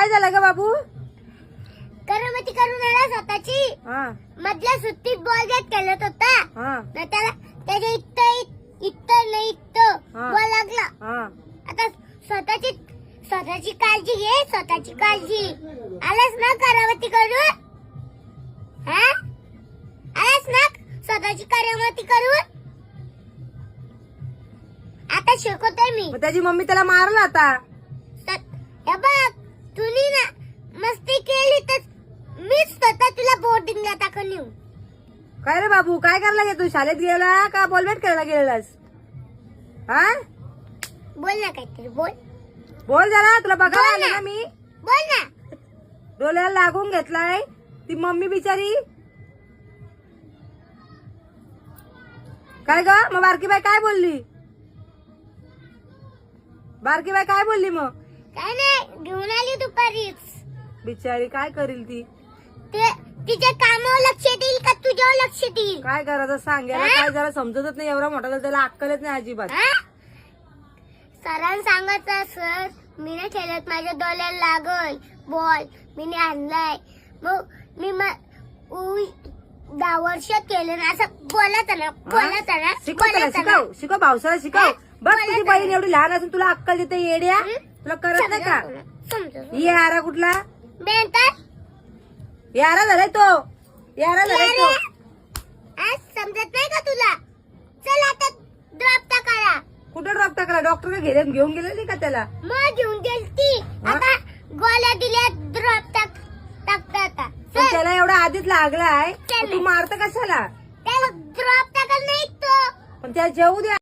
काय झालं ग बाबू? करामती करून आला स्वतःची. मधल्या सुट्टीत बॉल गेट खेळत होता. त्याला त्याच्या इथं बॉल लागला. आता स्वतःची काळजी घे, स्वतःची काळजी. आलास ना करामती करून? आलास ना स्वतःची करामती करून? आता शिकवतोय मी. त्याची मम्मी त्याला मारला आता. हे बघ, तुम्ही ना मस्ती केली तर मीच स्वतः तुला बोर्डिंगला टाकून येऊ. काय रे बाबू, काय करायला गे तू? शाळेत गेला का बॉलबॅट खेळायला गेलेलास? बोल ना काहीतरी, बोल बोल जरा, तुला बघायला आले ना मी. बोल ना. डोळ्याला लागून घेतलाय ती मम्मी बिचारी. काय ग मग बारकी बाई काय बोलली? बारकी बाई काय बोलली मग? काय नाही, घेऊन आली दुपारीच. बिचारी काय करील ती? तिच्या कामावर लक्ष देईल का तुझ्यावर लक्ष देईल? काय करायचं सांगायला काय जरा समजतच नाही. एवढा मोठा त्याला अक्कलच नाही अजिबात. सरांना सांगायचं, सर मी नाही खेळत, माझ्या डोळ्याला लागल बॉल, मी आणलाय. मग मी 10 वर्ष केलं ना असं बोलत ना. शिकव भावसाला शिकव. बघ तुझी बहीण एवढी लहान असून तुला अक्कल देते येड्या. तुला करत नाही का? यारा कुठला? यारा झालाय तो. यारा झालाय तो. समजत नाही का तुला? चल आता ड्रॉप टाकायला. कुठं ड्रॉप टाकला? डॉक्टर घेऊन गेलेली का त्याला? मग घेऊन गेलती. आता गोळ्या दिल्या, ड्रॉप टाकता आता. त्याला एवढा आधीच लागलाय, तू मारत कशाला? त्याला ड्रॉप टाकायला नाही तो. पण त्याला जेवू द्या.